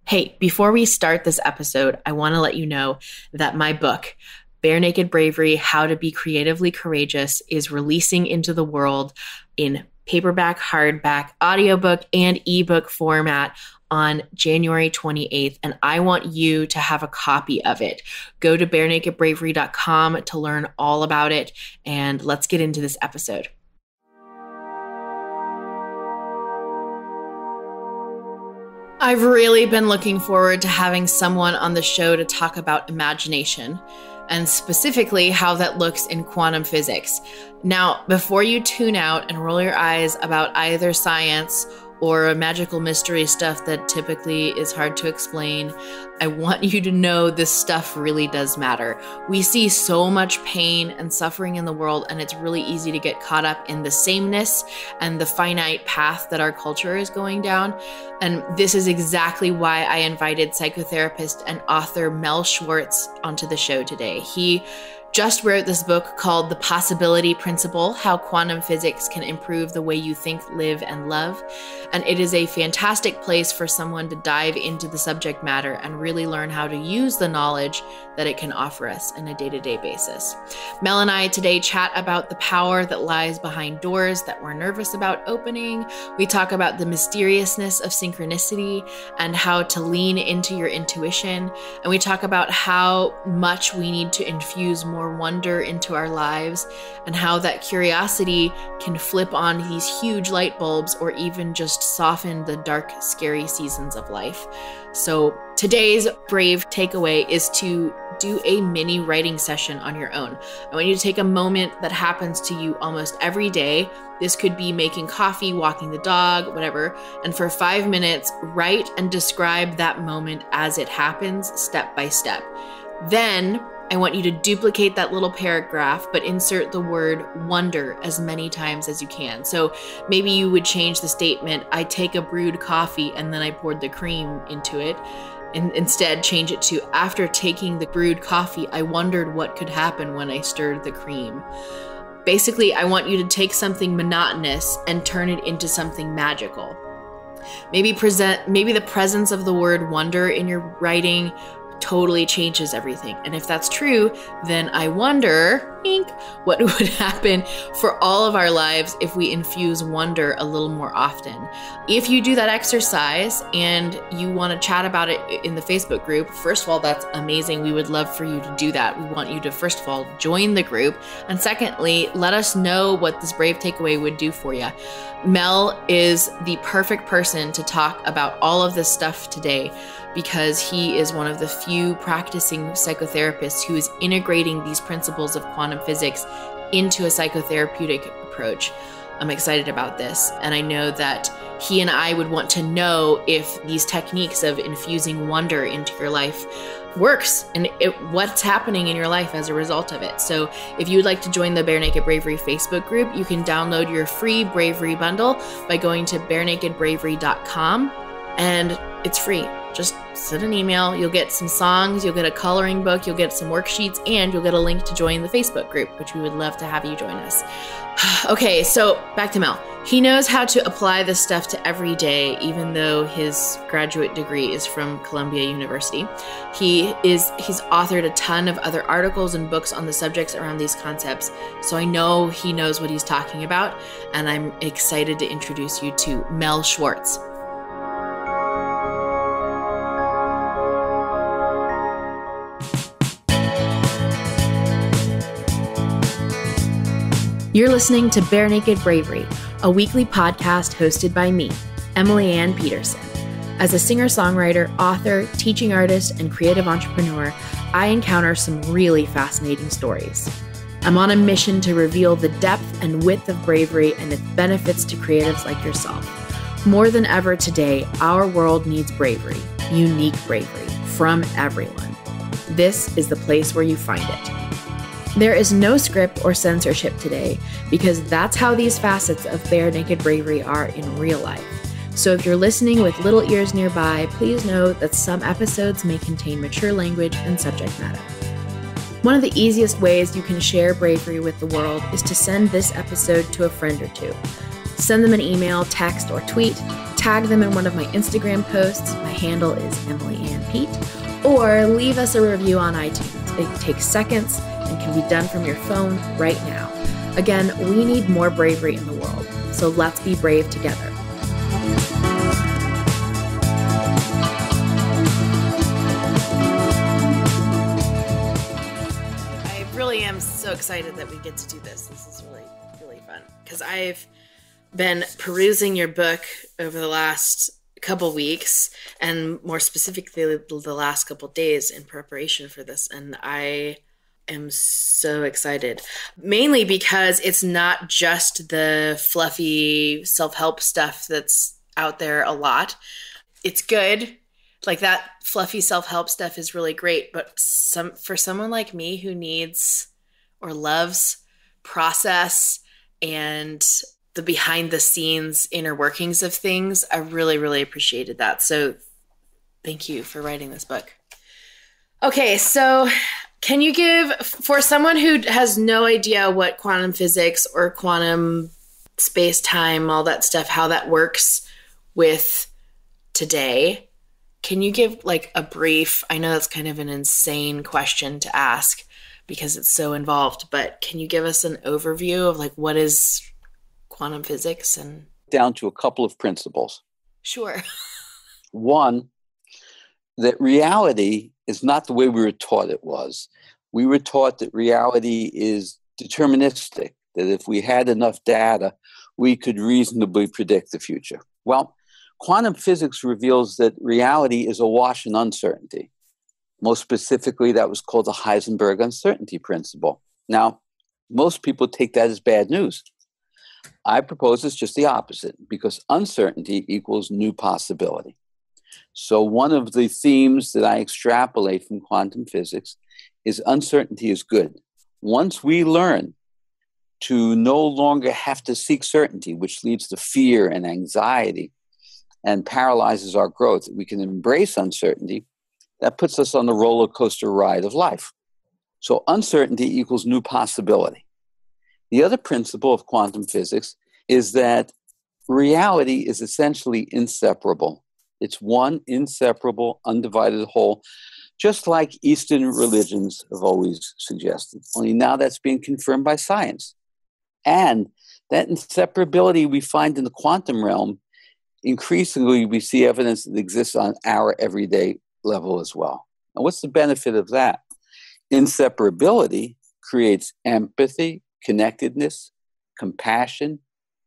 Hey, before we start this episode, I want to let you know that my book, Bare Naked Bravery, How to Be Creatively Courageous, is releasing into the world in paperback, hardback, audiobook, and ebook format on January 28th, and I want you to have a copy of it. Go to barenakedbravery.com to learn all about it, and let's get into this episode. I've really been looking forward to having someone on the show to talk about imagination, and specifically how that looks in quantum physics. Now, before you tune out and roll your eyes about either science or magical mystery stuff that typically is hard to explain, I want you to know this stuff really does matter. We see so much pain and suffering in the world, and it's really easy to get caught up in the sameness and the finite path that our culture is going down. And this is exactly why I invited psychotherapist and author Mel Schwartz onto the show today. He just wrote this book called The Possibility Principle: How Quantum Physics Can Improve the Way You Think, Live, and Love. And it is a fantastic place for someone to dive into the subject matter and really learn how to use the knowledge that it can offer us on a day-to-day basis. Mel and I today chat about the power that lies behind doors that we're nervous about opening. We talk about the mysteriousness of synchronicity and how to lean into your intuition. And we talk about how much we need to infuse more wonder into our lives, and how that curiosity can flip on these huge light bulbs or even just soften the dark, scary seasons of life. So today's brave takeaway is to do a mini writing session on your own. I want you to take a moment that happens to you almost every day. This could be making coffee, walking the dog, whatever. And for 5 minutes, write and describe that moment as it happens, step by step. Then I want you to duplicate that little paragraph, but insert the word wonder as many times as you can. So maybe you would change the statement, I take a brewed coffee and then I poured the cream into it. And instead change it to, after taking the brewed coffee, I wondered what could happen when I stirred the cream. Basically, I want you to take something monotonous and turn it into something magical. Maybe the presence of the word wonder in your writing totally changes everything. And if that's true, then I wonder, what would happen for all of our lives if we infuse wonder a little more often. If you do that exercise and you want to chat about it in the Facebook group, first of all, that's amazing. We would love for you to do that. We want you to, first of all, join the group. And secondly, let us know what this brave takeaway would do for you. Mel is the perfect person to talk about all of this stuff today, because he is one of the few practicing psychotherapists who is integrating these principles of quantum physics into a psychotherapeutic approach. I'm excited about this, and I know that he and I would want to know if these techniques of infusing wonder into your life works and what's happening in your life as a result of it. So if you would like to join the Bare Naked Bravery Facebook group, you can download your free Bravery bundle by going to barenakedbravery.com, and it's free. Just send an email, you'll get some songs, you'll get a coloring book, you'll get some worksheets, and you'll get a link to join the Facebook group, which we would love to have you join us. Okay, so back to Mel. He knows how to apply this stuff to every day, even though his graduate degree is from Columbia University. He's authored a ton of other articles and books on the subjects around these concepts, so I know he knows what he's talking about, and I'm excited to introduce you to Mel Schwartz. You're listening to Bare Naked Bravery, a weekly podcast hosted by me, Emily Ann Peterson. As a singer-songwriter, author, teaching artist, and creative entrepreneur, I encounter some really fascinating stories. I'm on a mission to reveal the depth and width of bravery and its benefits to creatives like yourself. More than ever today, our world needs bravery, unique bravery, from everyone. This is the place where you find it. There is no script or censorship today, because that's how these facets of Bare Naked Bravery are in real life. So if you're listening with little ears nearby, please know that some episodes may contain mature language and subject matter. One of the easiest ways you can share bravery with the world is to send this episode to a friend or two. Send them an email, text, or tweet, tag them in one of my Instagram posts. My handle is Emily Ann Pete, or leave us a review on iTunes. It takes seconds and can be done from your phone right now. Again, we need more bravery in the world, so let's be brave together. I really am so excited that we get to do this. This is really, really fun because I've been perusing your book over the last couple weeks, and more specifically the last couple days in preparation for this, and I am so excited, mainly because it's not just the fluffy self-help stuff that's out there a lot. It's good. Like, that fluffy self-help stuff is really great, but for someone like me who needs or loves process and the behind the scenes inner workings of things, I really, really appreciated that. So thank you for writing this book. Okay, so can you give, for someone who has no idea what quantum physics or quantum space-time, all that stuff, how that works with today, can you give like a brief, I know that's kind of an insane question to ask because it's so involved, but can you give us an overview of like what is quantum physics? And down to a couple of principles. Sure. One, that reality is not the way we were taught it was. We were taught that reality is deterministic, that if we had enough data, we could reasonably predict the future. Well, quantum physics reveals that reality is awash in uncertainty. Most specifically, that was called the Heisenberg uncertainty principle. Now, most people take that as bad news. I propose it's just the opposite, because uncertainty equals new possibility. So one of the themes that I extrapolate from quantum physics is uncertainty is good. Once we learn to no longer have to seek certainty, which leads to fear and anxiety and paralyzes our growth, we can embrace uncertainty. That puts us on the roller coaster ride of life. So uncertainty equals new possibility. The other principle of quantum physics is that reality is essentially inseparable. It's one inseparable, undivided whole, just like Eastern religions have always suggested. Only now that's being confirmed by science. And that inseparability we find in the quantum realm, increasingly we see evidence that exists on our everyday level as well. Now, what's the benefit of that? Inseparability creates empathy, connectedness, compassion,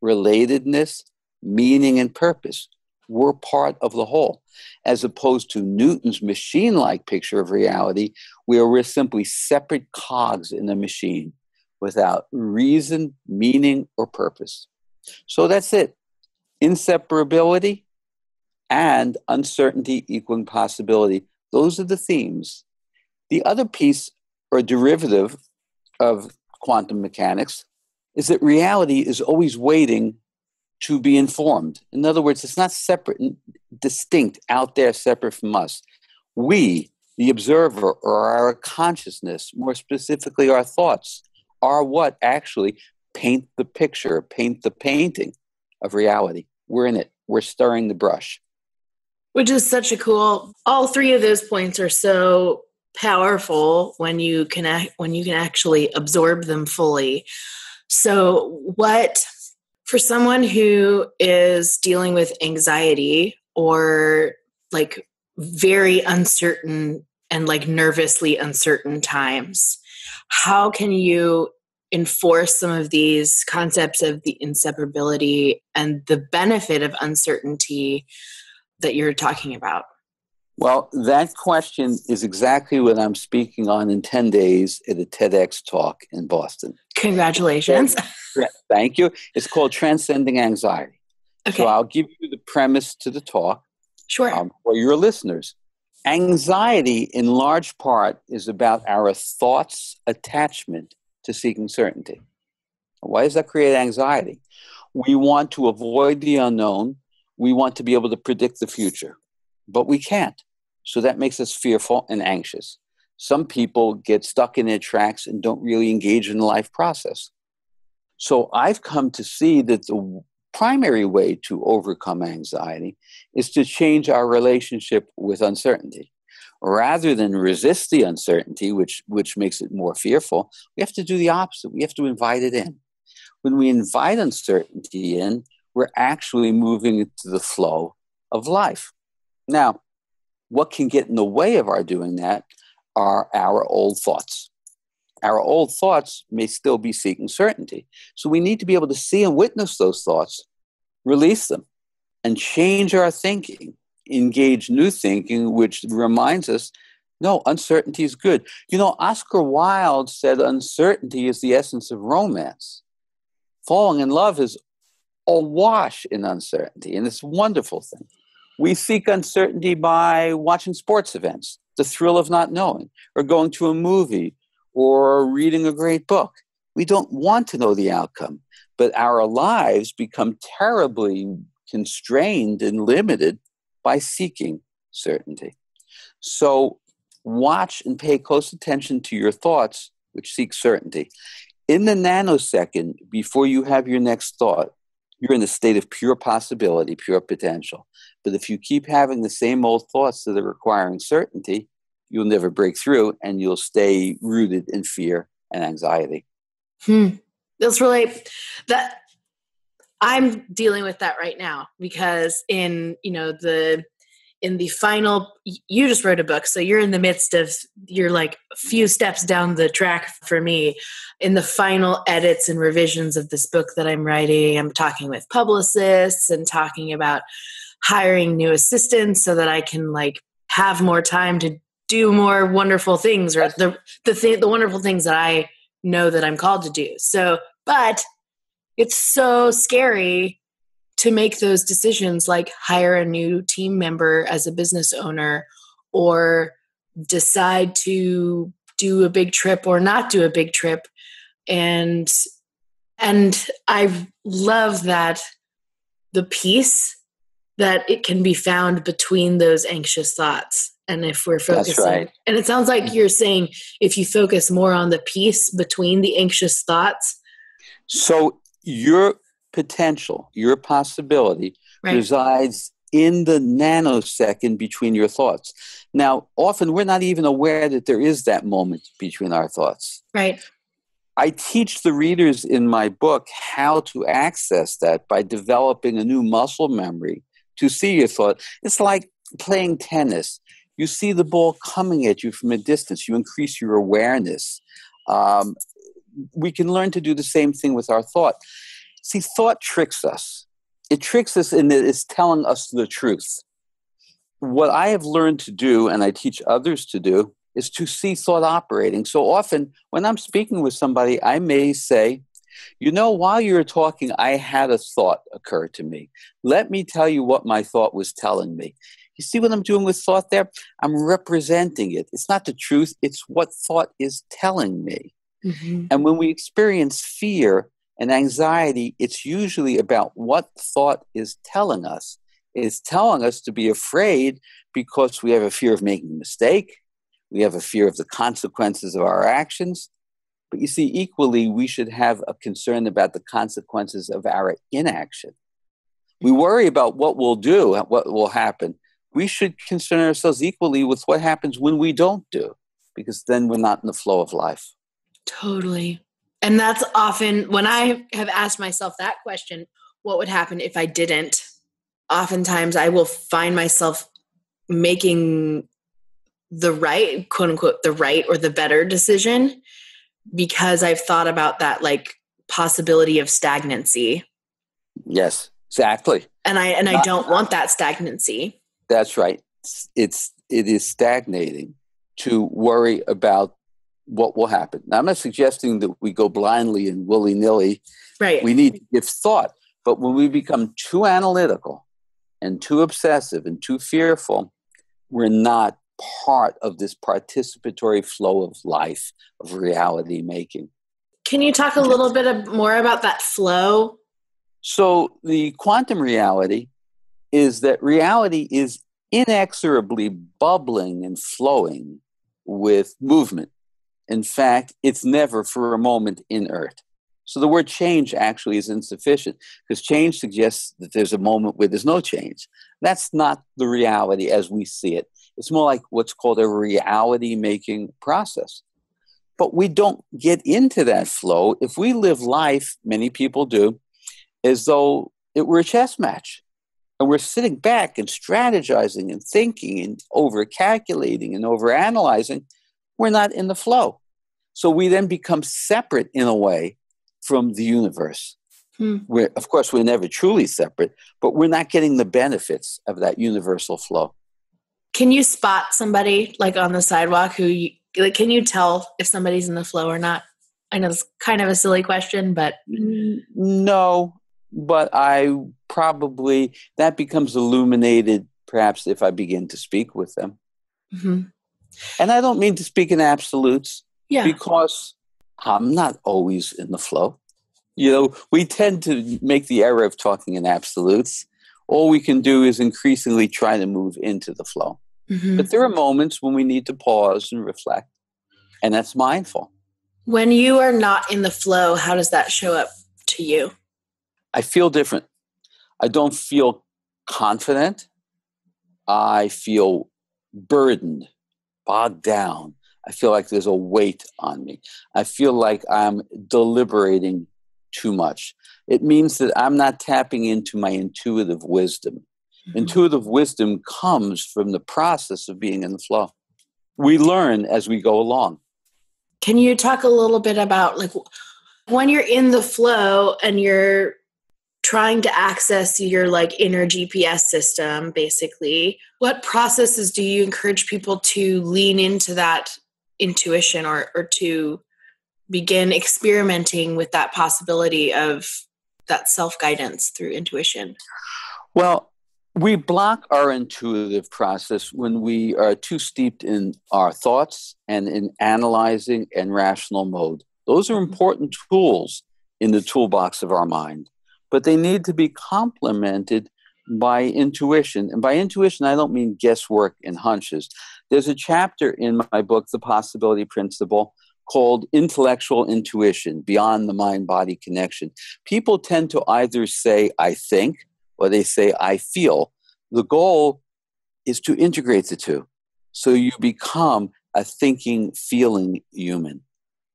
relatedness, meaning, and purpose. We're part of the whole, as opposed to Newton's machine-like picture of reality, where we're simply separate cogs in a machine without reason, meaning, or purpose. So that's it. Inseparability and uncertainty equaling possibility. Those are the themes. The other piece or derivative of quantum mechanics is that reality is always waiting to be informed. In other words, it's not separate and distinct out there, separate from us. We, the observer, or our consciousness, more specifically our thoughts, are what actually paint the picture, paint the painting of reality. We're in it. We're stirring the brush. Which is such a cool, all three of those points are so powerful when you can actually absorb them fully. So what, for someone who is dealing with anxiety or like very uncertain and like nervously uncertain times, how can you enforce some of these concepts of the inseparability and the benefit of uncertainty that you're talking about? Well, that question is exactly what I'm speaking on in 10 days at a TEDx talk in Boston. Congratulations. Thank you. It's called Transcending Anxiety. Okay. So I'll give you the premise to the talk. Sure. For your listeners. Anxiety, in large part, is about our thoughts' attachment to seeking certainty. Why does that create anxiety? We want to avoid the unknown. We want to be able to predict the future, but we can't. So that makes us fearful and anxious. Some people get stuck in their tracks and don't really engage in the life process. So I've come to see that the primary way to overcome anxiety is to change our relationship with uncertainty. Rather than resist the uncertainty, which makes it more fearful, we have to do the opposite. We have to invite it in. When we invite uncertainty in, we're actually moving into the flow of life. Now, what can get in the way of our doing that are our old thoughts. Our old thoughts may still be seeking certainty. So we need to be able to see and witness those thoughts, release them, and change our thinking, engage new thinking, which reminds us, no, uncertainty is good. Oscar Wilde said uncertainty is the essence of romance. Falling in love is awash in uncertainty, and it's a wonderful thing. We seek uncertainty by watching sports events, the thrill of not knowing, or going to a movie, or reading a great book. We don't want to know the outcome, but our lives become terribly constrained and limited by seeking certainty. So watch and pay close attention to your thoughts, which seek certainty. In the nanosecond before you have your next thought, you're in a state of pure possibility, pure potential. But if you keep having the same old thoughts that are requiring certainty, you'll never break through and you'll stay rooted in fear and anxiety. That's really that. I'm dealing with that right now because in the final, you just wrote a book, so you're in the midst of, you're like a few steps down the track for me in the final edits and revisions of this book that I'm writing. I'm talking with publicists and talking about hiring new assistants so that I can have more time to do more wonderful things, or the wonderful things that I know that I'm called to do. So, but it's so scary to make those decisions, like hire a new team member as a business owner, or decide to do a big trip or not do a big trip. And I love that the peace that it can be found between those anxious thoughts. And if we're focusing, that's right. And it sounds like you're saying if you focus more on the peace between the anxious thoughts. So your potential, your possibility resides in the nanosecond between your thoughts. Now, often we're not even aware that there is that moment between our thoughts. Right. I teach the readers in my book how to access that by developing a new muscle memory to see your thought. It's like playing tennis. You see the ball coming at you from a distance. You increase your awareness. We can learn to do the same thing with our thought. See, thought tricks us. It tricks us in that it's telling us the truth. What I have learned to do, and I teach others to do, is to see thought operating. So often when I'm speaking with somebody, I may say, while you were talking, I had a thought occur to me. Let me tell you what my thought was telling me. You see what I'm doing with thought there? I'm representing it. It's not the truth. It's what thought is telling me. Mm-hmm. And when we experience fear and anxiety, it's usually about what thought is telling us. It's telling us to be afraid because we have a fear of making a mistake. We have a fear of the consequences of our actions. But you see, equally, we should have a concern about the consequences of our inaction. We worry about what we'll do, what will happen. We should concern ourselves equally with what happens when we don't do, because then we're not in the flow of life. Totally. And that's often when I have asked myself that question, what would happen if I didn't? Oftentimes I will find myself making the right, quote unquote, the right or the better decision because I've thought about that possibility of stagnancy. Yes, exactly. And I don't want that stagnancy. That's right. It is stagnating to worry about what will happen. Now, I'm not suggesting that we go blindly and willy-nilly. Right. We need to give thought. But when we become too analytical and too obsessive and too fearful, we're not part of this participatory flow of life, of reality making. Can you talk a little bit more about that flow? So the quantum reality is that reality is inexorably bubbling and flowing with movement. In fact, it's never for a moment inert. So the word change actually is insufficient because change suggests that there's a moment where there's no change. That's not the reality as we see it. It's more like what's called a reality-making process. But we don't get into that flow if we live life, many people do, as though it were a chess match. And we're sitting back and strategizing and thinking and over-calculating and over-analyzing. We're not in the flow. So we then become separate in a way from the universe. Where, of course, we're never truly separate, but we're not getting the benefits of that universal flow. Can you spot somebody like on the sidewalk can you tell if somebody's in the flow or not? I know it's kind of a silly question, but. No, but that becomes illuminated perhaps if I begin to speak with them. Mm-hmm. And I don't mean to speak in absolutes because I'm not always in the flow. We tend to make the error of talking in absolutes. All we can do is increasingly try to move into the flow. Mm-hmm. But there are moments when we need to pause and reflect, and that's mindful. When you are not in the flow, how does that show up to you? I feel different. I don't feel confident. I feel burdened, bogged down. I feel like there's a weight on me. I feel like I'm deliberating too much. It means that I'm not tapping into my intuitive wisdom. Mm-hmm. Intuitive wisdom comes from the process of being in the flow. We learn as we go along. Can you talk a little bit about like when you're in the flow and you're trying to access your like inner GPS system, basically, what processes do you encourage people to lean into that intuition or to begin experimenting with that possibility of that self-guidance through intuition? Well, we block our intuitive process when we are too steeped in our thoughts and in analyzing and rational mode. Those are important tools in the toolbox of our mind, but they need to be complemented by intuition. And by intuition, I don't mean guesswork and hunches. There's a chapter in my book, The Possibility Principle, called Intellectual Intuition, Beyond the Mind-Body Connection. People tend to either say, I think, or they say, I feel. The goal is to integrate the two. So you become a thinking, feeling human.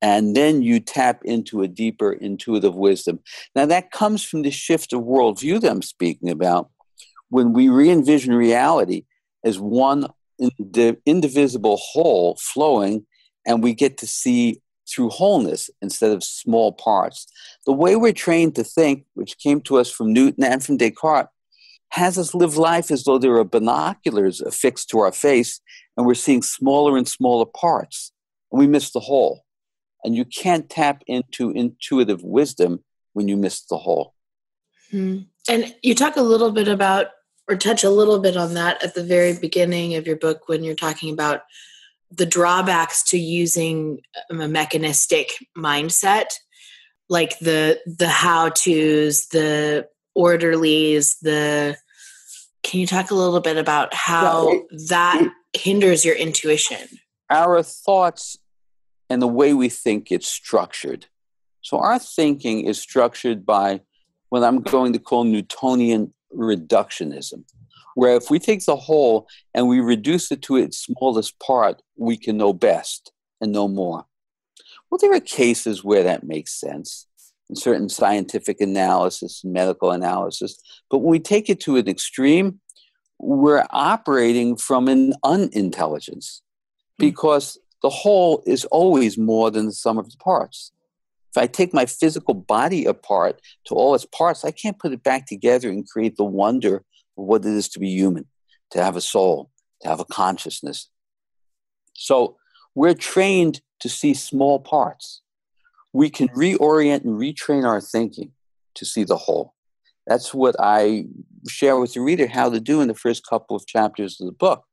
And then you tap into a deeper intuitive wisdom. Now that comes from the shift of worldview that I'm speaking about. When we re-envision reality as one indivisible whole flowing, and we get to see through wholeness instead of small parts. The way we're trained to think, which came to us from Newton and from Descartes, has us live life as though there are binoculars affixed to our face, and we're seeing smaller and smaller parts, and we miss the whole. And you can't tap into intuitive wisdom when you miss the whole. Mm-hmm. And you talk a little bit about, or touch a little bit on that at the very beginning of your book when you're talking about the drawbacks to using a mechanistic mindset, like the how-tos, the orderlies, can you talk a little bit about how that hinders your intuition? Our thoughts and the way we think it's structured. So our thinking is structured by what I'm going to call Newtonian reductionism, where if we take the whole and we reduce it to its smallest part, we can know best and know more. Well, there are cases where that makes sense in certain scientific analysis and medical analysis, but when we take it to an extreme, we're operating from an unintelligence because the whole is always more than the sum of the parts. If I take my physical body apart to all its parts, I can't put it back together and create the wonder of what it is to be human, to have a soul, to have a consciousness. So we're trained to see small parts. We can reorient and retrain our thinking to see the whole. That's what I share with the reader how to do in the first couple of chapters of the book.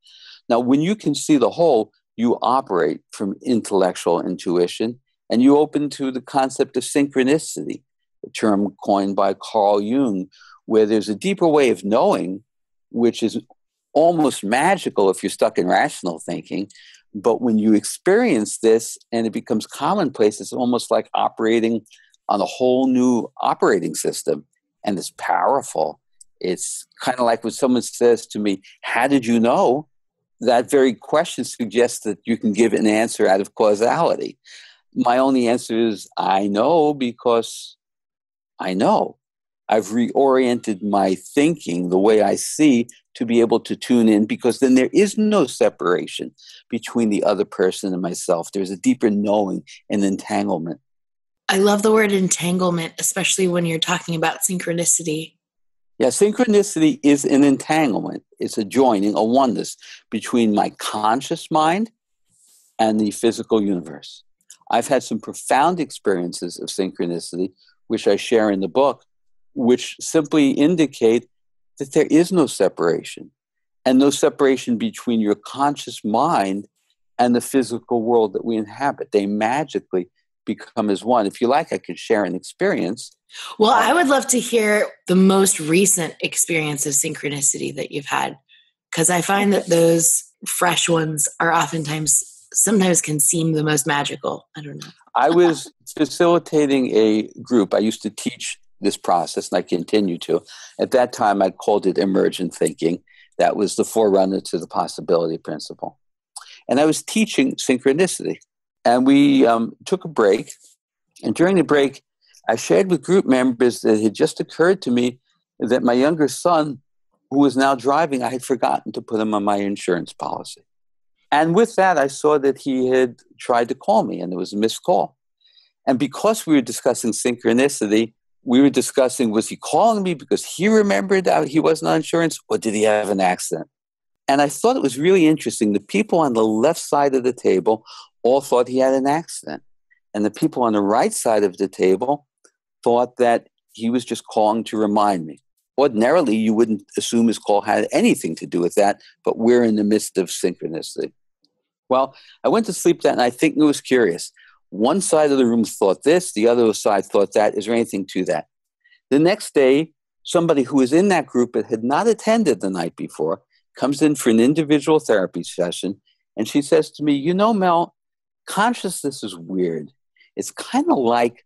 Now, when you can see the whole, you operate from intellectual intuition, and you open to the concept of synchronicity, a term coined by Carl Jung, where there's a deeper way of knowing, which is almost magical if you're stuck in rational thinking. But when you experience this and it becomes commonplace, it's almost like operating on a whole new operating system, and it's powerful. It's kind of like when someone says to me, how did you know? That very question suggests that you can give an answer out of causality. My only answer is, I know because I know. I've reoriented my thinking, the way I see, to be able to tune in, because then there is no separation between the other person and myself. There's a deeper knowing and entanglement. I love the word entanglement, especially when you're talking about synchronicity. Yeah, synchronicity is an entanglement. It's a joining, a oneness between my conscious mind and the physical universe. I've had some profound experiences of synchronicity, which I share in the book, which simply indicate that there is no separation, and no separation between your conscious mind and the physical world that we inhabit. They magically become as one. If you like, I could share an experience. Well, I would love to hear the most recent experience of synchronicity that you've had, because I find that those fresh ones are sometimes can seem the most magical. I don't know. I was facilitating a group. I used to teach this process, and I continue to. At that time, I called it emergent thinking. That was the forerunner to the possibility principle. And I was teaching synchronicity. And we took a break. And during the break, I shared with group members that it had just occurred to me that my younger son, who was now driving, I had forgotten to put him on my insurance policy. And with that, I saw that he had tried to call me, and there was a missed call. And because we were discussing synchronicity, we were discussing, was he calling me because he remembered that he wasn't on insurance, or did he have an accident? And I thought it was really interesting. The people on the left side of the table all thought he had an accident. And the people on the right side of the table thought that he was just calling to remind me. Ordinarily, you wouldn't assume his call had anything to do with that, but we're in the midst of synchronicity. Well, I went to sleep that night thinking it was curious. One side of the room thought this, the other side thought that. Is there anything to that? The next day, somebody who was in that group but had not attended the night before comes in for an individual therapy session, and she says to me, you know, Mel, consciousness is weird. It's kind of like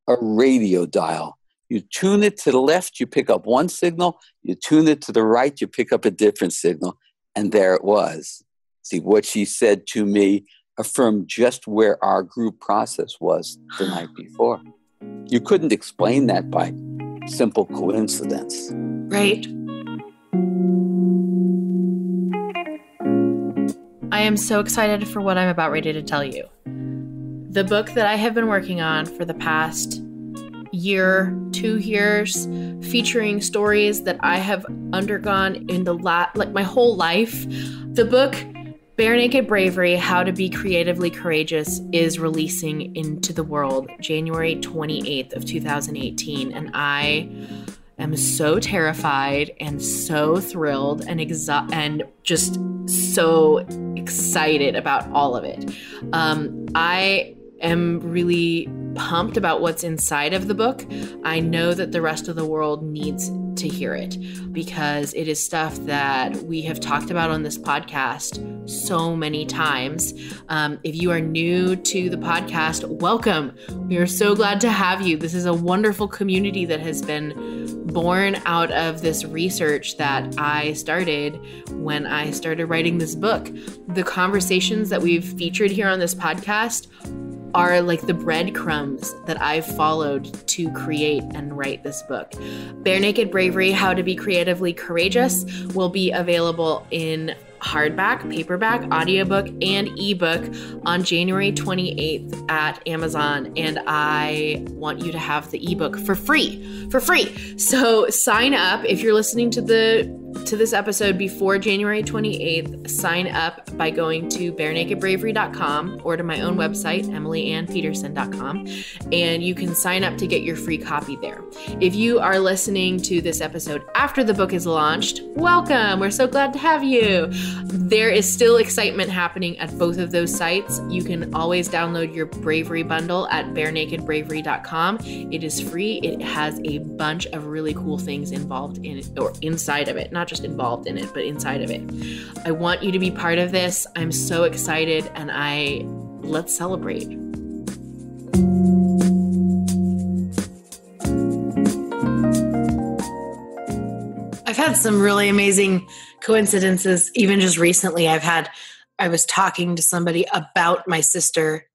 a radio dial. You tune it to the left, you pick up one signal. You tune it to the right, you pick up a different signal. And there it was. See, what she said to me affirmed just where our group process was the night before. You couldn't explain that by simple coincidence. Right. I am so excited for what I'm about ready to tell you. The book that I have been working on for the past year, 2 years, featuring stories that I have undergone in my whole life. The book, Bare Naked Bravery, How to Be Creatively Courageous, is releasing into the world January 28th of 2018. And I am so terrified and so thrilled and just so excited about all of it. I am really pumped about what's inside of the book. I know that the rest of the world needs to hear it because it is stuff that we have talked about on this podcast so many times. If you are new to the podcast, welcome. We are so glad to have you. This is a wonderful community that has been born out of this research that I started when I started writing this book. The conversations that we've featured here on this podcast are like the breadcrumbs that I've followed to create and write this book. Bare Naked Bravery, How to Be Creatively Courageous will be available in hardback, paperback, audiobook, and ebook on January 28th at Amazon. And I want you to have the ebook for free. So sign up if you're listening to this episode before January 28th. Sign up by going to barenakedbravery.com or to my own website, emilyannpeterson.com, and you can sign up to get your free copy there. If you are listening to this episode after the book is launched, welcome. We're so glad to have you. There is still excitement happening at both of those sites. You can always download your Bravery bundle at barenakedbravery.com. It is free. It has a bunch of really cool things involved in it, or inside of it, not just involved in it, but inside of it. I want you to be part of this. I'm so excited, and let's celebrate. had some really amazing coincidences. Even just recently, I was talking to somebody about my sister,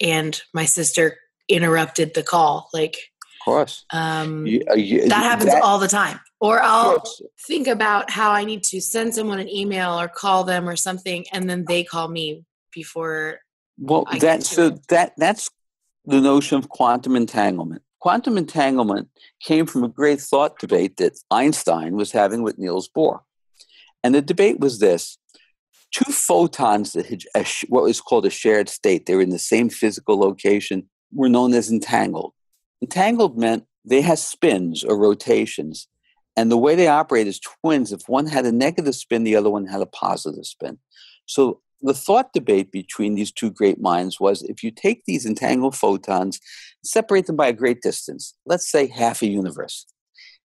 and my sister interrupted the call. Like, Of course. that happens all the time. Or I'll think about how I need to send someone an email or call them or something, and then they call me before. Well, that's the notion of quantum entanglement. Quantum entanglement came from a great thought debate that Einstein was having with Niels Bohr. And the debate was this: two photons that had what was called a shared state, they were in the same physical location, were known as entangled. Entangled meant they had spins or rotations. And the way they operate as twins, if one had a negative spin, the other one had a positive spin. So the thought debate between these two great minds was, if you take these entangled photons, separate them by a great distance, let's say half a universe,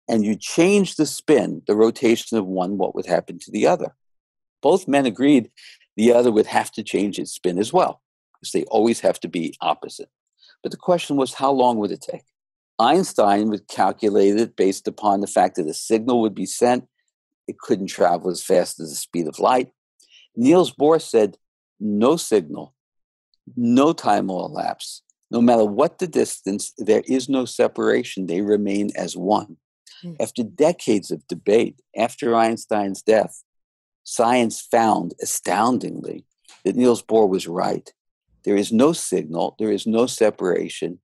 and you change the spin, the rotation of one, what would happen to the other? Both men agreed the other would have to change its spin as well, because they always have to be opposite. But the question was, how long would it take? Einstein would calculate it based upon the fact that a signal would be sent. It couldn't travel as fast as the speed of light. Niels Bohr said, no signal, no time will elapse. No matter what the distance, there is no separation. They remain as one. After decades of debate, after Einstein's death, science found, astoundingly, that Niels Bohr was right. There is no signal. There is no separation.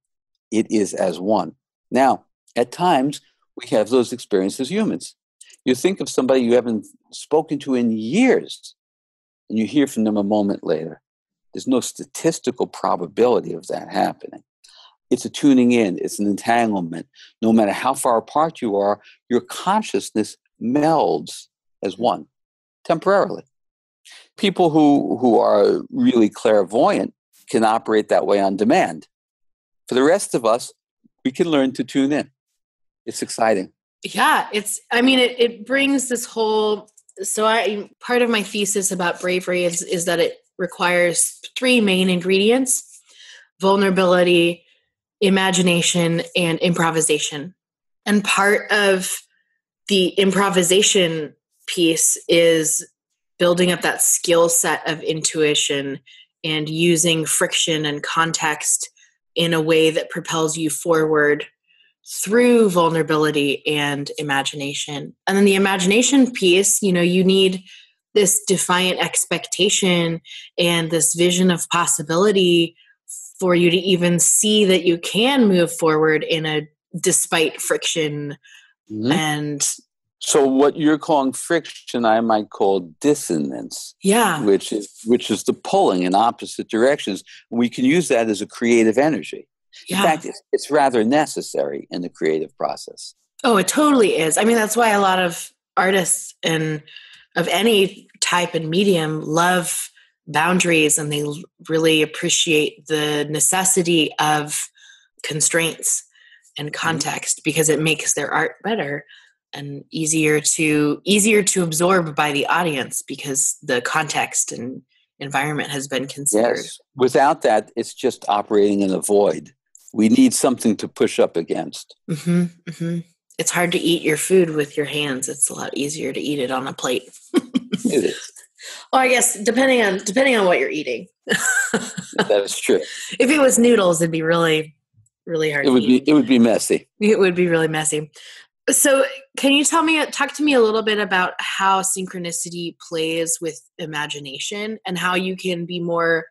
It is as one. Now, at times, we have those experiences as humans. You think of somebody you haven't spoken to in years, and you hear from them a moment later. There's no statistical probability of that happening. It's a tuning in. It's an entanglement. No matter how far apart you are, your consciousness melds as one, temporarily. People who are really clairvoyant can operate that way on demand. For the rest of us, we can learn to tune in. It's exciting. Yeah, it brings this whole, part of my thesis about bravery is that it requires three main ingredients: vulnerability, imagination, and improvisation. And part of the improvisation piece is building up that skill set of intuition and using friction and context in a way that propels you forward through vulnerability and imagination. And then the imagination piece, you need this defiant expectation and this vision of possibility for you to even see that you can move forward despite friction. Mm-hmm. And so what you're calling friction, I might call dissonance. Yeah. Which is the pulling in opposite directions. We can use that as a creative energy. Yeah. In fact, it's rather necessary in the creative process. Oh, it totally is. That's why a lot of artists and of any type and medium love boundaries, and they really appreciate the necessity of constraints and context, because it makes their art better and easier to absorb by the audience, because the context and environment has been considered. Yes. Without that, it's just operating in a void. We need something to push up against. Mm-hmm, mm-hmm. It's hard to eat your food with your hands. It's a lot easier to eat it on a plate. It is. Well, I guess depending on what you're eating. That is true. If it was noodles, it'd be really, really hard. It would be messy. It would be really messy. So can you talk to me a little bit about how synchronicity plays with imagination, and how you can be more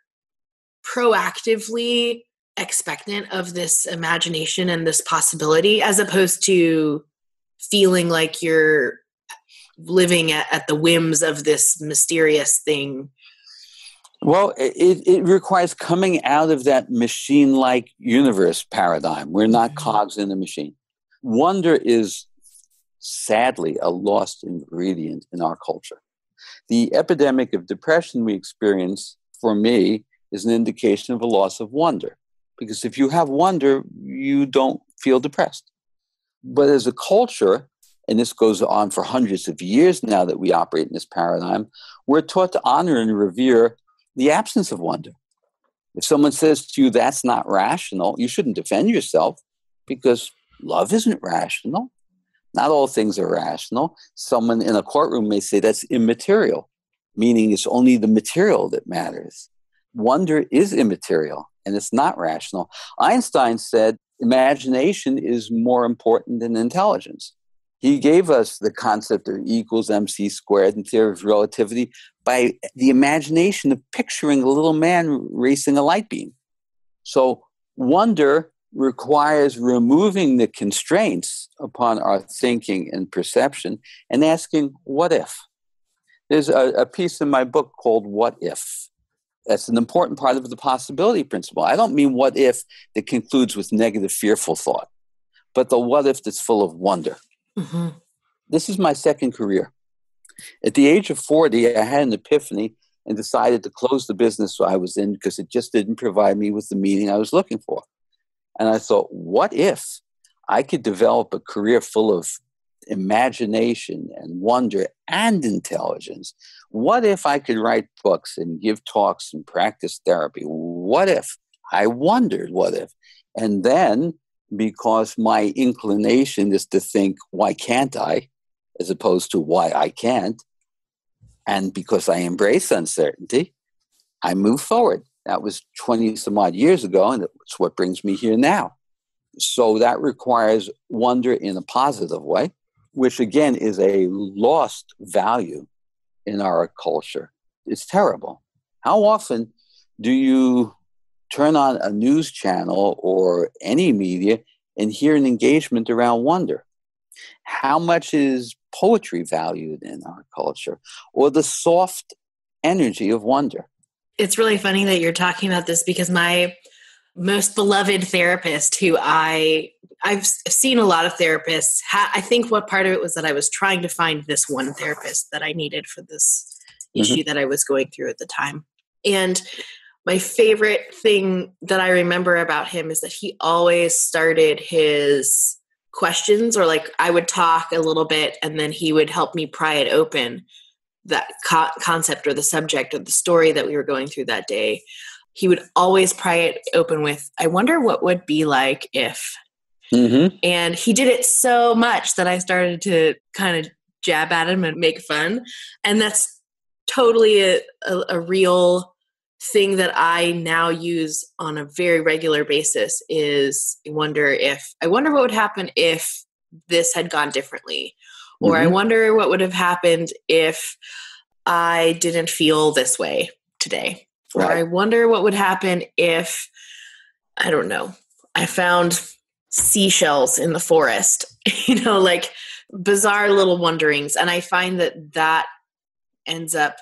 proactively expectant of this imagination and this possibility, as opposed to feeling like you're living at the whims of this mysterious thing? Well, it requires coming out of that machine-like universe paradigm. We're not cogs in the machine. Wonder is, sadly, a lost ingredient in our culture. The epidemic of depression we experience, for me, is an indication of a loss of wonder. Because if you have wonder, you don't feel depressed. But as a culture, and this goes on for hundreds of years now that we operate in this paradigm, we're taught to honor and revere the absence of wonder. If someone says to you, that's not rational, you shouldn't defend yourself, because love isn't rational. Not all things are rational. Someone in a courtroom may say that's immaterial, meaning it's only the material that matters. Wonder is immaterial and it's not rational. Einstein said imagination is more important than intelligence. He gave us the concept of E equals mc squared in theory of relativity by the imagination of picturing a little man racing a light beam. So wonder requires removing the constraints upon our thinking and perception and asking, what if? There's a piece in my book called What If? That's an important part of the possibility principle. I don't mean what if that concludes with negative, fearful thought, but the what if that's full of wonder. Mm-hmm. This is my second career. At the age of 40, I had an epiphany and decided to close the business I was in because it just didn't provide me with the meaning I was looking for. And I thought, what if I could develop a career full of imagination and wonder and intelligence? What if I could write books and give talks and practice therapy? What if? I wondered, what if? And then, because my inclination is to think, why can't I? As opposed to why I can't. And because I embrace uncertainty, I move forward. That was 20 some odd years ago, and it's what brings me here now. So that requires wonder in a positive way, which again is a lost value in our culture. It's terrible. How often do you turn on a news channel or any media and hear an engagement around wonder? How much is poetry valued in our culture, or the soft energy of wonder? It's really funny that you're talking about this because my most beloved therapist, who I've seen a lot of therapists, I think what part of it was that I was trying to find this one therapist that I needed for this issue that I was going through at the time. And my favorite thing that I remember about him is that he always started his questions, or like I would talk a little bit and then he would help me pry it open, that concept or the subject or the story that we were going through that day. He would always pry it open with, I wonder what would be like if. Mm-hmm. And he did it so much that I started to kind of jab at him and make fun. And that's totally a real thing that I now use on a very regular basis is I wonder what would happen if this had gone differently. Or I wonder what would have happened if I didn't feel this way today. Right. Or I wonder what would happen if, I don't know, I found seashells in the forest, like bizarre little wonderings. And I find that ends up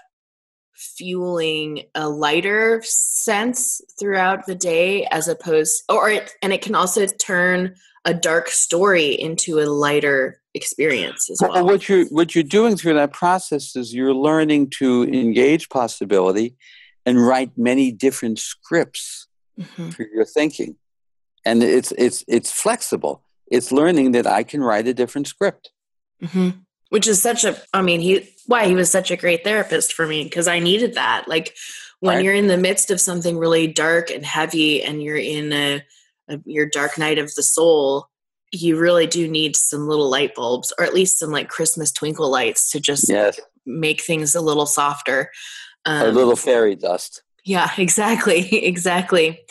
fueling a lighter sense throughout the day, as opposed, and it can also turn a dark story into a lighter experience as well. What you're doing through that process is you're learning to engage possibility and write many different scripts for your thinking. And it's flexible. It's learning that I can write a different script. Mm-hmm. Which is he was such a great therapist for me, because I needed that. Like when you're in the midst of something really dark and heavy and you're in your dark night of the soul, you really do need some little light bulbs, or at least some like Christmas twinkle lights to just make things a little softer. A little fairy dust. Yeah, exactly. Exactly.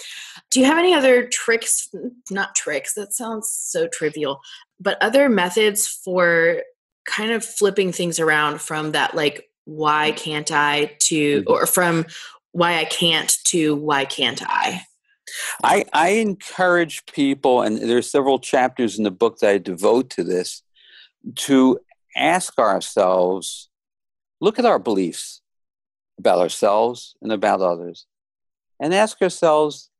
Do you have any other tricks? Not tricks, that sounds so trivial, but other methods for kind of flipping things around from that, like, why can't I to, or from why I can't to why can't I? I encourage people, and there's several chapters in the book that I devote to this, to ask ourselves, look at our beliefs about ourselves and about others, and ask ourselves,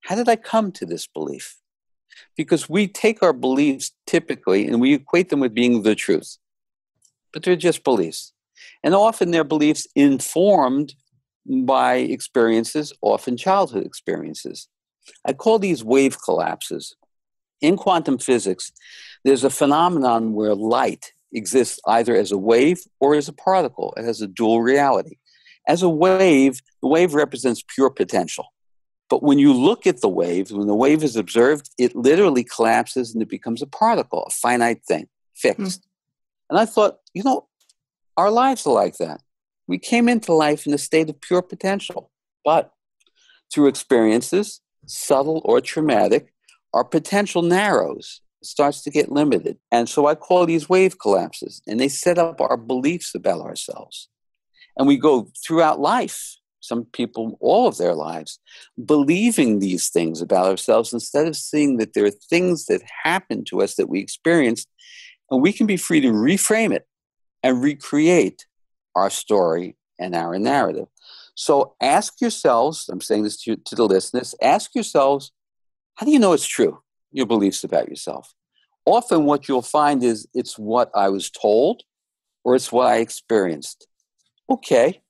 how did I come to this belief? Because we take our beliefs typically and we equate them with being the truth, but they're just beliefs. And often they're beliefs informed by experiences, often childhood experiences. I call these wave collapses. In quantum physics, there's a phenomenon where light exists either as a wave or as a particle. It has a dual reality. As a wave, the wave represents pure potential. But when you look at the wave, when the wave is observed, it literally collapses and it becomes a particle, a finite thing. fixed. And I thought, our lives are like that. We came into life in a state of pure potential, but through experiences, subtle or traumatic, our potential narrows, starts to get limited. And so I call these wave collapses, and they set up our beliefs about ourselves. And we go throughout life, some people all of their lives, believing these things about ourselves instead of seeing that there are things that happen to us that we experienced, and we can be free to reframe it and recreate our story and our narrative. So ask yourselves, I'm saying this to the listeners, ask yourselves, how do you know it's true, your beliefs about yourself? Often what you'll find is it's what I was told or it's what I experienced. Okay,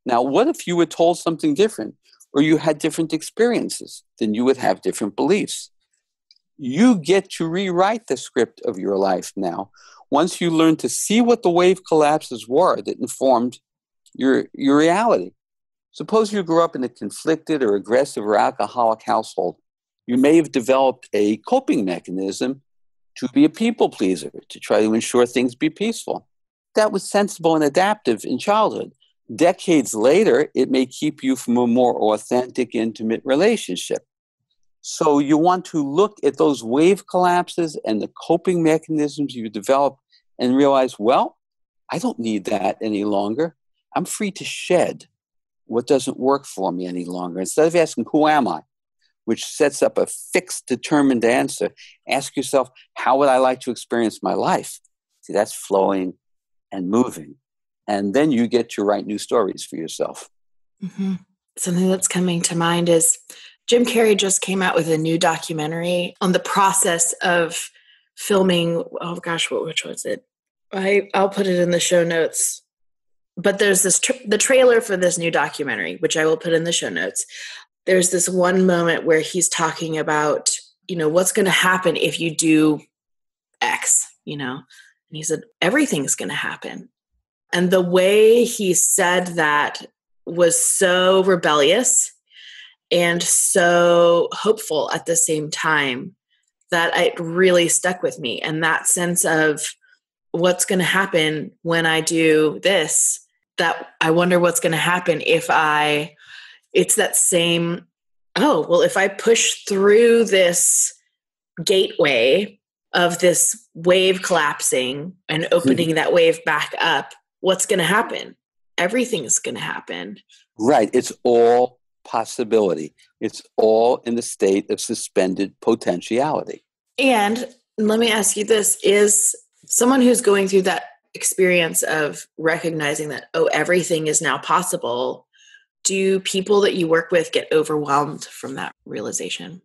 now what if you were told something different or you had different experiences? Then you would have different beliefs. You get to rewrite the script of your life now once you learn to see what the wave collapses were that informed your reality. Suppose you grew up in a conflicted or aggressive or alcoholic household. You may have developed a coping mechanism to be a people pleaser, to try to ensure things be peaceful. That was sensible and adaptive in childhood. Decades later, it may keep you from a more authentic, intimate relationship. So you want to look at those wave collapses and the coping mechanisms you develop and realize, well, I don't need that any longer. I'm free to shed what doesn't work for me any longer. Instead of asking, who am I? Which sets up a fixed, determined answer. Ask yourself, how would I like to experience my life? See, that's flowing and moving. And then you get to write new stories for yourself. Mm-hmm. Something that's coming to mind is Jim Carrey just came out with a new documentary on the process of filming. Oh gosh, which was it? I'll put it in the show notes. But there's this the trailer for this new documentary, which I will put in the show notes. There's this one moment where he's talking about, what's going to happen if you do X, and he said, everything's going to happen. And the way he said that was so rebellious and so hopeful at the same time that it really stuck with me. And that sense of what's going to happen when I do this, that I wonder what's going to happen if it's that same, if I push through this gateway of this wave collapsing and opening that wave back up, what's going to happen? Everything's going to happen. Right. It's all possibility. It's all in the state of suspended potentiality. And let me ask you this, is someone who's going through that experience of recognizing that, everything is now possible, do people that you work with get overwhelmed from that realization?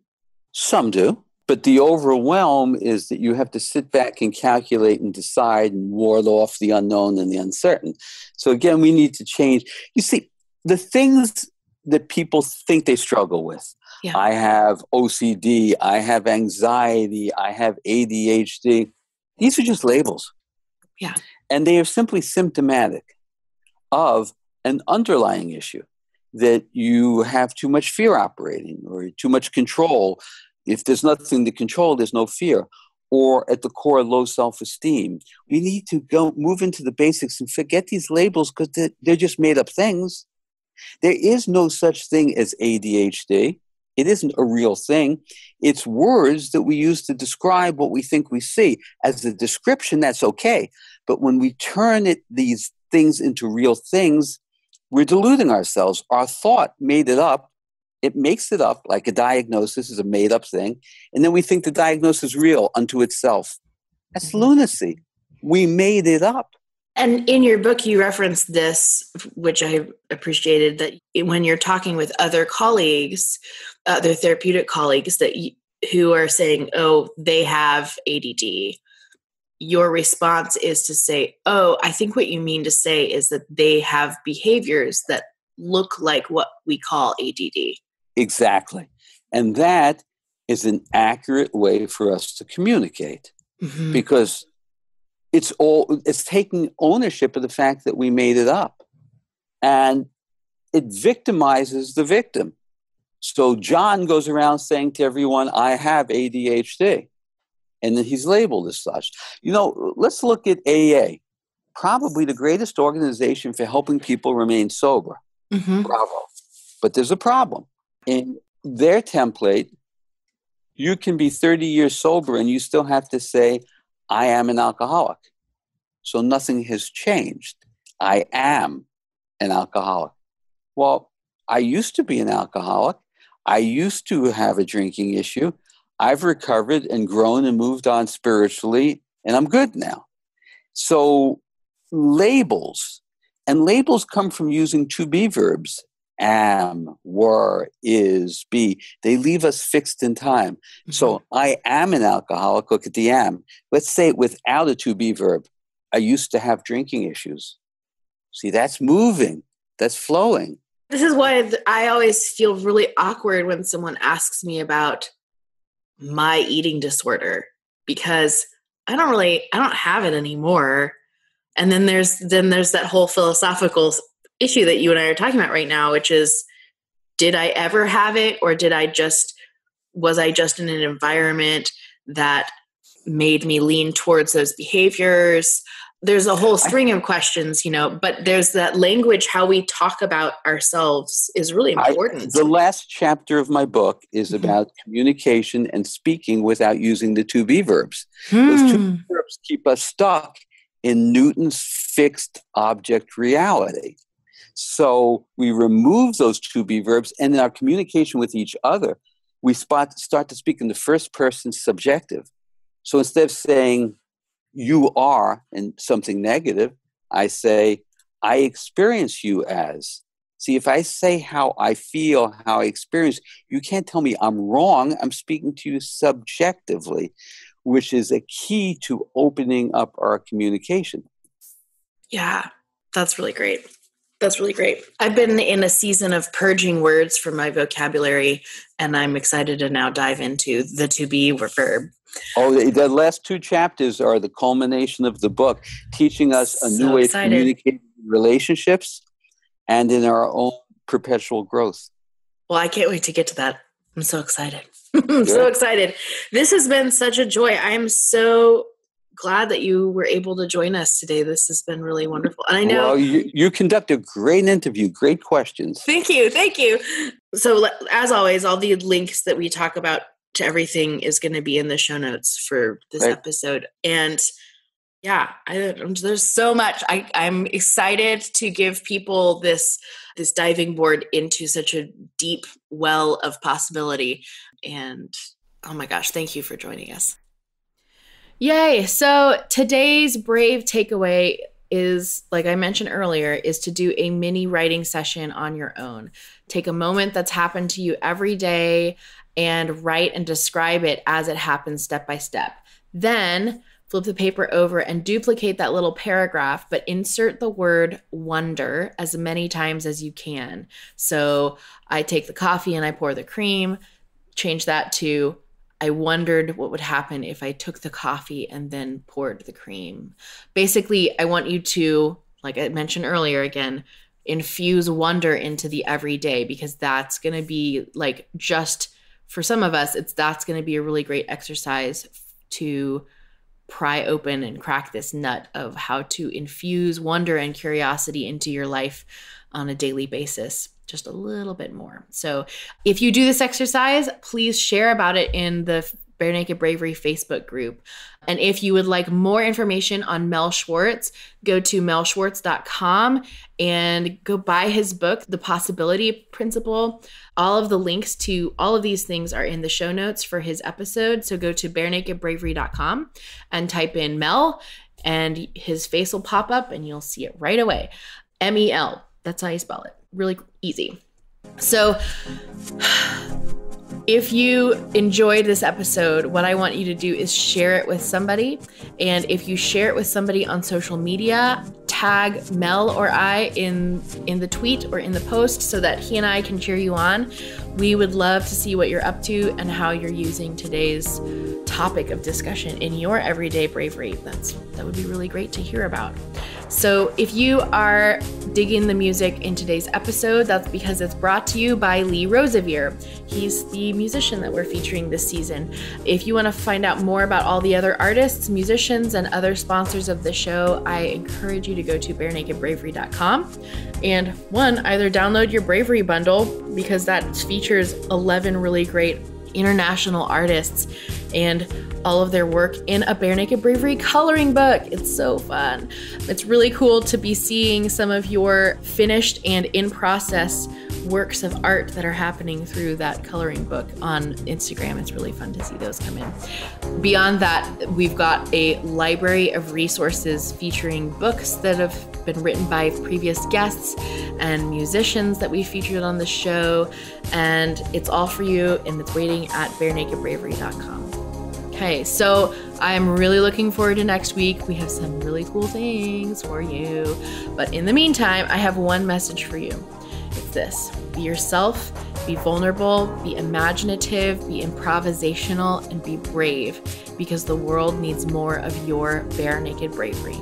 Some do, but the overwhelm is that you have to sit back and calculate and decide and ward off the unknown and the uncertain. So again, we need to change. You see, the things that people think they struggle with. Yeah. I have OCD, I have anxiety, I have ADHD. These are just labels. Yeah. And they are simply symptomatic of an underlying issue, that you have too much fear operating or too much control. If there's nothing to control, there's no fear. Or at the core, low self-esteem. We need to move into the basics and forget these labels because they're just made up things. There is no such thing as ADHD. It isn't a real thing. It's words that we use to describe what we think we see. As a description, that's okay. But when we turn these things into real things, we're deluding ourselves. Our thought made it up. It makes it up, like a diagnosis is a made-up thing. And then we think the diagnosis is real unto itself. That's lunacy. We made it up. And in your book, you referenced this, which I appreciated, that when you're talking with other colleagues, other therapeutic colleagues who are saying, they have ADD, your response is to say, I think what you mean to say is that they have behaviors that look like what we call ADD. Exactly. And that is an accurate way for us to communicate because it's taking ownership of the fact that we made it up. And it victimizes the victim. So John goes around saying to everyone, I have ADHD. and then he's labeled as such. Let's look at AA, probably the greatest organization for helping people remain sober. Mm-hmm. Bravo. But there's a problem. In their template, you can be 30 years sober and you still have to say, I am an alcoholic. So nothing has changed. I am an alcoholic. Well, I used to be an alcoholic. I used to have a drinking issue. I've recovered and grown and moved on spiritually, and I'm good now. So labels come from using to be verbs. Am, were, is, be. They leave us fixed in time. Mm-hmm. So I am an alcoholic. Look at the am. Let's say it without a to be verb. I used to have drinking issues. See, that's moving. That's flowing. This is why I always feel really awkward when someone asks me about my eating disorder, because I don't have it anymore. And then there's that whole philosophical issue that you and I are talking about right now, which is, did I ever have it, or was I just in an environment that made me lean towards those behaviors? There's a whole string of questions, but there's that language, how we talk about ourselves is really important. The last chapter of my book is about communication and speaking without using the to be verbs. Those to be verbs keep us stuck in Newton's fixed object reality. So we remove those to be verbs, and in our communication with each other, we start to speak in the first person subjective. So instead of saying you are and something negative, I say I experience you as. See, if I say how I feel, how I experience, you can't tell me I'm wrong. I'm speaking to you subjectively, which is a key to opening up our communication. Yeah, that's really great. That's really great. I've been in a season of purging words from my vocabulary, and I'm excited to now dive into the to be verb. Oh, the last two chapters are the culmination of the book, teaching us a new way of communicating in relationships and in our own perpetual growth. Well, I can't wait to get to that. I'm so excited. I'm so excited. This has been such a joy. I am so glad that you were able to join us today. This has been really wonderful. And I know well, you conduct a great interview, great questions. Thank you. So as always, all the links that we talk about to everything is going to be in the show notes for this episode. And yeah, there's so much. I'm excited to give people this diving board into such a deep well of possibility. And oh my gosh, thank you for joining us. Yay. So today's brave takeaway is, like I mentioned earlier, is to do a mini writing session on your own. Take a moment that's happened to you every day and write and describe it as it happens step by step. Then flip the paper over and duplicate that little paragraph, but insert the word wonder as many times as you can. So I take the coffee and I pour the cream, change that to I wondered what would happen if I took the coffee and then poured the cream. Basically, I want you to, like I mentioned earlier again, infuse wonder into the everyday, because that's going to be like, just for some of us, that's going to be a really great exercise to pry open and crack this nut of how to infuse wonder and curiosity into your life on a daily basis, just a little bit more. So if you do this exercise, please share about it in the Bare Naked Bravery Facebook group. And if you would like more information on Mel Schwartz, go to melschwartz.com and go buy his book, The Possibility Principle. All of the links to all of these things are in the show notes for his episode. So go to barenakedbravery.com and type in Mel, and his face will pop up and you'll see it right away. MEL. That's how you spell it. Really easy. So if you enjoyed this episode, what I want you to do is share it with somebody. And if you share it with somebody on social media, tag Mel or I in the tweet or in the post so that he and I can cheer you on. We would love to see what you're up to and how you're using today's topic of discussion in your everyday bravery, that would be really great to hear about. So if you are digging the music in today's episode, that's because it's brought to you by Lee Rosevere. He's the musician that we're featuring this season. If you want to find out more about all the other artists, musicians, and other sponsors of the show, I encourage you to go to barenakedbravery.com and either download your Bravery bundle, because that features 11 really great international artists and all of their work in a Bare Naked Bravery coloring book. It's so fun. It's really cool to be seeing some of your finished and in process works of art that are happening through that coloring book on Instagram. It's really fun to see those come in. Beyond that, we've got a library of resources featuring books that have been written by previous guests and musicians that we featured on the show, and it's all for you, and it's waiting at barenakedbravery.com. Okay, so I'm really looking forward to next week. We have some really cool things for you. But in the meantime, I have one message for you. It's this: be yourself, be vulnerable, be imaginative, be improvisational, and be brave, because the world needs more of your bare naked bravery.